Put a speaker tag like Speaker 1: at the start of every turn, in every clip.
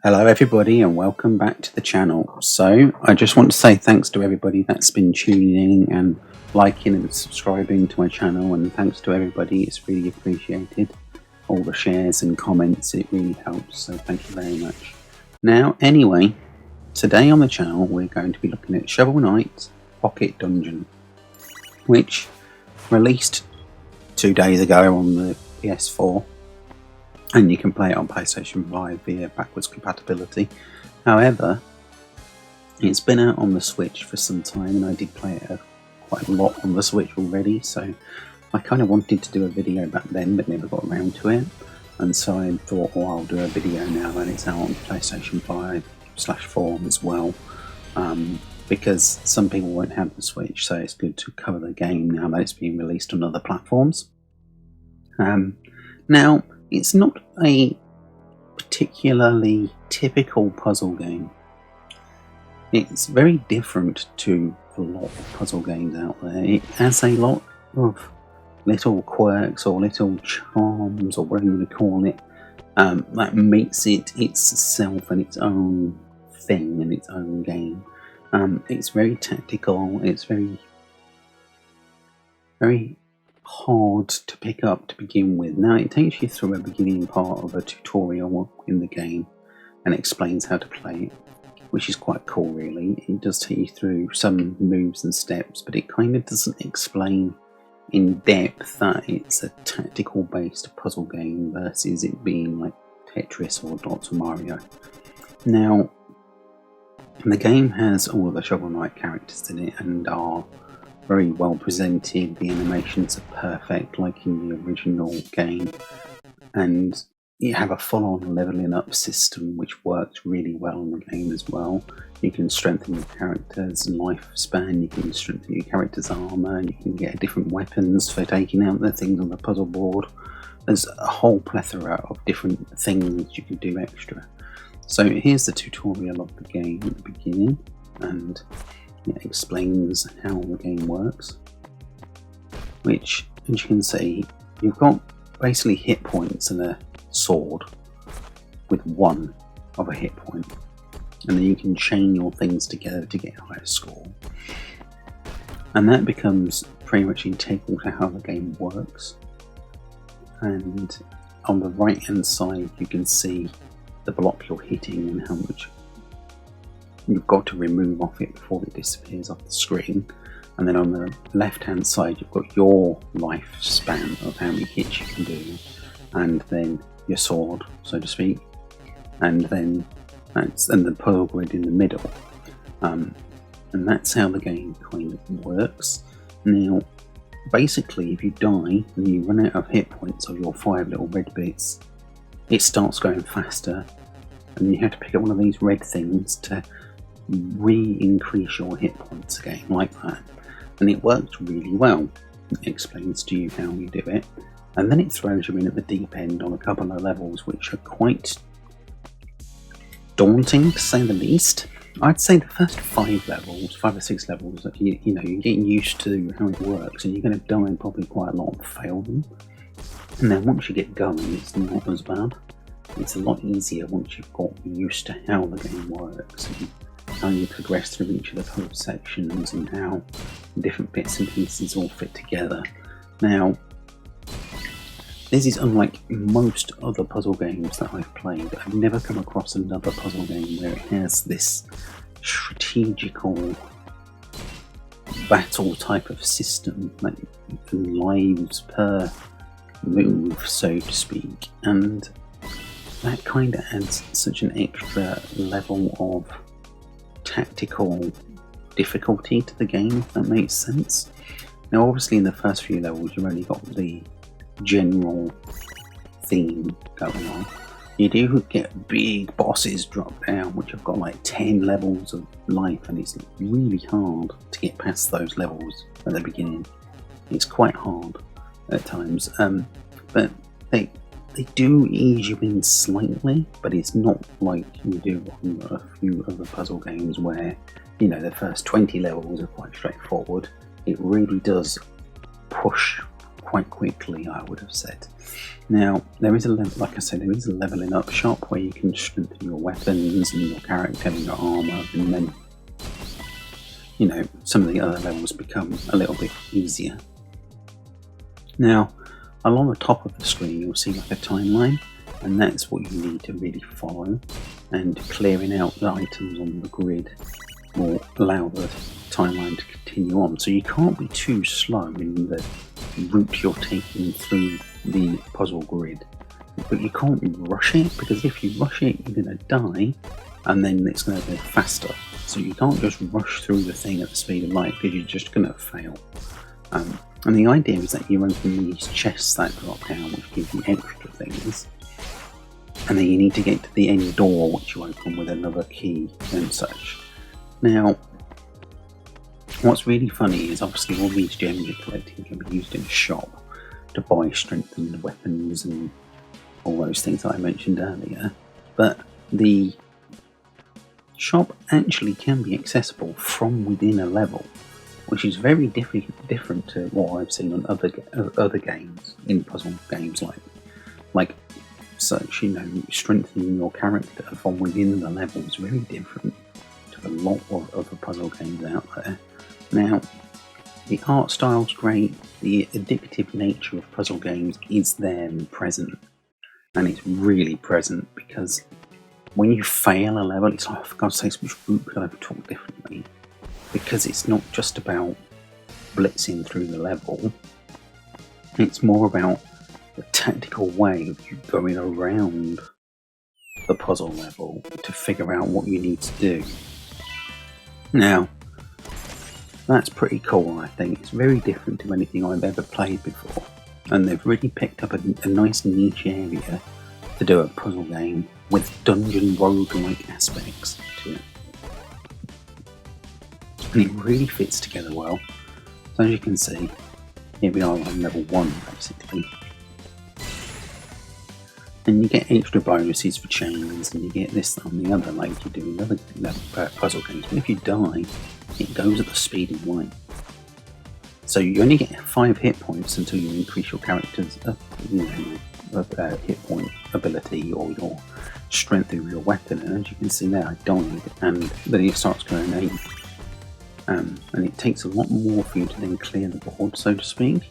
Speaker 1: Hello everybody and welcome back to the channel. So I just want to say thanks to everybody that's been tuning in and liking and subscribing to my channel, and thanks to everybody, it's really appreciated. All the shares and comments, it really helps, so thank you very much. Now anyway, today on the channel we're going to be looking at Shovel Knight Pocket Dungeon, which released 2 days ago on the PS4. And you can play it on PlayStation 5 via backwards compatibility. However, it's been out on the Switch for some time, and I did play it quite a lot on the Switch already, so I kind of wanted to do a video back then but never got around to it. And so I thought, well, I'll do a video now that it's out on PlayStation 5/4 as well, because some people won't have the Switch, so it's good to cover the game now that it's being released on other platforms. Now, it's not a particularly typical puzzle game. It's very different to a lot of puzzle games out there. It has a lot of little quirks or little charms, or whatever you want to call it, that makes it itself and its own thing and its own game. It's very tactical. It's very hard to pick up to begin with. Now, it takes you through a beginning part of a tutorial in the game and explains how to play it, which is quite cool really. It does take you through some moves and steps, but it kind of doesn't explain in depth that it's a tactical based puzzle game versus it being like Tetris or Dr. Mario. Now, the game has all of the Shovel Knight characters in it and are very well presented. The animations are perfect like in the original game, and you have a full-on leveling up system which works really well in the game as well. You can strengthen your character's lifespan, you can strengthen your character's armor, you can get different weapons for taking out the things on the puzzle board. There's a whole plethora of different things you can do extra. So here's the tutorial of the game at the beginning, and it explains how the game works, which, as you can see, you've got basically hit points and a sword with 1 of a hit point, and then you can chain your things together to get a higher score, and that becomes pretty much integral to how the game works. And on the right hand side you can see the block you're hitting and how much you've got to remove off it before it disappears off the screen. And then on the left hand side you've got your lifespan of how many hits you can do, and then your sword, so to speak, and then the puzzle grid in the middle, and that's how the game kind of works. Now basically, if you die and you run out of hit points of your 5 little red bits, it starts going faster, and you have to pick up one of these red things to re-increase your hit points again, like that. And it works really well. It explains to you how you do it, and then it throws you in at the deep end on a couple of levels which are quite daunting, to say the least. I'd say the first 5 or 6 levels, you know, you're getting used to how it works, and you're going to die probably quite a lot and fail them. And then once you get going, it's not as bad. It's a lot easier once you've got used to how the game works, and how you progress through each of the puzzle sections, and how different bits and pieces all fit together. Now, this is unlike most other puzzle games that I've played. I've never come across another puzzle game where it has this strategical battle type of system, like lives per move, so to speak, and that kind of adds such an extra level of tactical difficulty to the game, if that makes sense. Now obviously in the first few levels you've only got the general theme going on. You do get big bosses drop down which have got like 10 levels of life, and it's really hard to get past those levels at the beginning. It's quite hard at times, but they do ease you in slightly, but it's not like you do on a few other puzzle games where, you know, the first 20 levels are quite straightforward. It really does push quite quickly, I would have said. Now, there is like I said, there is a leveling up shop where you can strengthen your weapons and your character and your armour, and then, you know, some of the other levels become a little bit easier. Now, along the top of the screen, you'll see like a timeline, and that's what you need to really follow. And clearing out the items on the grid will allow the timeline to continue on. So you can't be too slow in the route you're taking through the puzzle grid, but you can't rush it, because if you rush it, you're going to die, and then it's going to go faster. So you can't just rush through the thing at the speed of light, because you're just going to fail. And the idea is that you open these chests that drop down, which give you extra things, and then you need to get to the end door, which you open with another key and such. Now, what's really funny is obviously all these gems you're collecting can be used in a shop to buy strengthened weapons and all those things that I mentioned earlier, but the shop actually can be accessible from within a level, which is very different to what I've seen on other games, in puzzle games like such. You know, strengthening your character from within the level is very different to a lot of other puzzle games out there. Now, the art style's great, the addictive nature of puzzle games is there and present, and it's really present, because when you fail a level, it's like, oh, for God's sake, which route could I have talked differently? Because it's not just about blitzing through the level, it's more about the tactical way of you going around the puzzle level to figure out what you need to do. Now, that's pretty cool, I think. It's very different to anything I've ever played before, and they've really picked up a nice niche area to do a puzzle game with dungeon roguelike aspects to it. And it really fits together well. So as you can see, here we are on level 1 basically. And you get extra bonuses for chains, and you get this, that and the other, like you do in other puzzle games. But if you die, it goes at the speed of light. So you only get 5 hit points until you increase your character's hit point ability or your strength of your weapon. And as you can see there, I died, and then it starts going 8. And it takes a lot more for you to then clear the board, so to speak.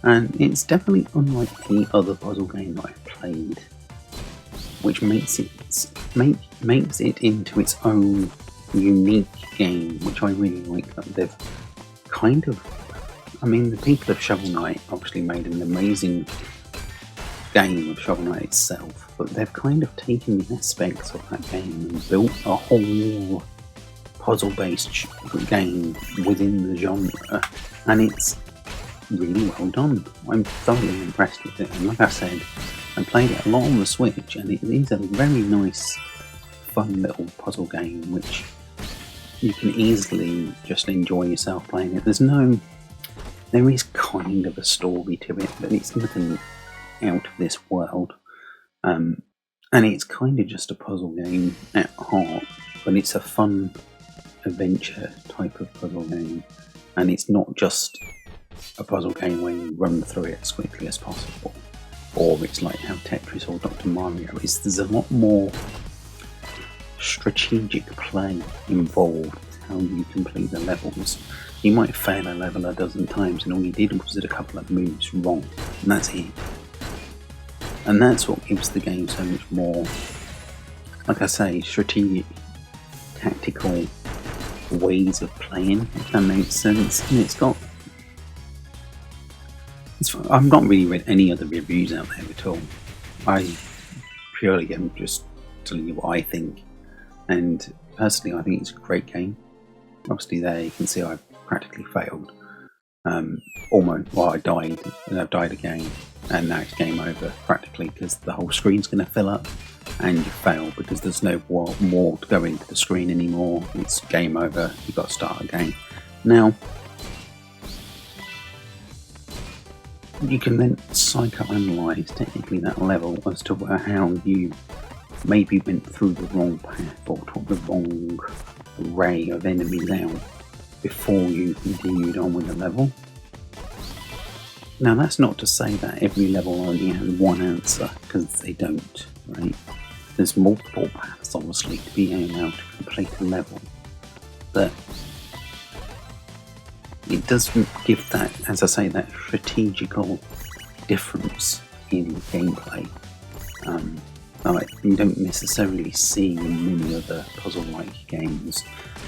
Speaker 1: And it's definitely unlike any other puzzle game that I've played, which makes it into its own unique game, which I really like. That they've kind of, I mean, the people of Shovel Knight obviously made an amazing game of Shovel Knight itself, but they've kind of taken the aspects of that game and built a whole puzzle-based game within the genre, and it's really well done. I'm thoroughly impressed with it, and like I said, I played it a lot on the Switch, and it is a very nice, fun little puzzle game which you can easily just enjoy yourself playing it. There is kind of a story to it, but it's nothing out of this world, and it's kind of just a puzzle game at heart, but it's a fun adventure type of puzzle game, and it's not just a puzzle game where you run through it as quickly as possible, or it's like how Tetris or Dr. Mario is. There's a lot more strategic play involved with how you complete the levels. You might fail a level a dozen times and all you did was a couple of moves wrong, and that's it. And that's what gives the game so much more, like I say, strategic, tactical ways of playing, if that makes sense. And I've not really read any other reviews out there at all. I purely am just telling you what I think, and personally I think it's a great game. Obviously there you can see I've practically failed. I died, and I've died again, and now it's game over practically, because the whole screen's going to fill up and you fail because there's no more to go into the screen anymore. It's game over, you've got to start again. Now, you can then psychoanalyze technically that level as to how you maybe went through the wrong path or took the wrong array of enemies out before you continued on with the level. Now that's not to say that every level only has one answer, because they don't, right? There's multiple paths, obviously, to be able to complete a level, but it does give that, as I say, that strategical difference in gameplay. Like you don't necessarily see in many other puzzle-like games,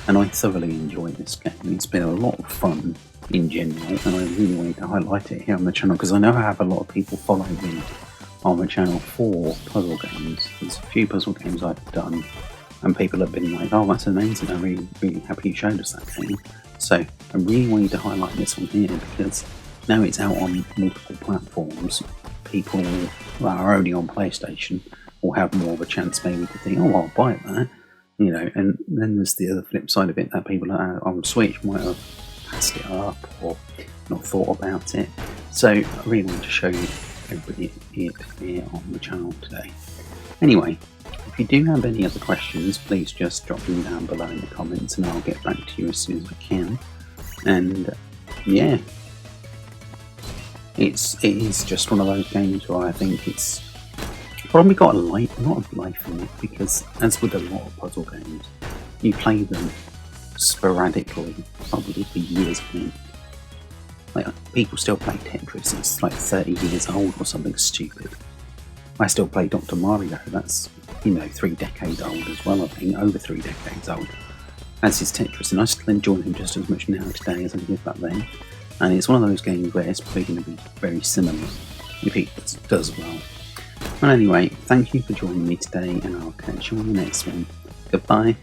Speaker 1: and I thoroughly enjoy this game. It's been a lot of fun in general, and I really wanted to highlight it here on the channel because I know I have a lot of people following me on the channel for puzzle games. There's a few puzzle games I've done, and people have been like, "Oh, that's amazing! I'm really, really happy you showed us that game." So I really wanted to highlight this one here because now it's out on multiple platforms. People that are only on PlayStation will have more of a chance maybe to think, "Oh, I'll buy that," you know. And then there's the other flip side of it that people that are on Switch might have passed it up or not thought about it. So I really wanted to show you everybody it here on the channel today. Anyway, if you do have any other questions, please just drop them down below in the comments and I'll get back to you as soon as I can. And yeah, it is just one of those games where I think it's probably got a lot of life in it, because as with a lot of puzzle games, you play them sporadically, probably for years on end. Like, people still play Tetris, it's like 30 years old or something stupid. I still play Dr. Mario, that's, you know, 3 decades old as well, I think, over 3 decades old, as is Tetris, and I still enjoy them just as much now today as I did back then. And it's one of those games where it's probably going to be very similar if it does well. Well, anyway, thank you for joining me today, and I'll catch you on the next one. Goodbye.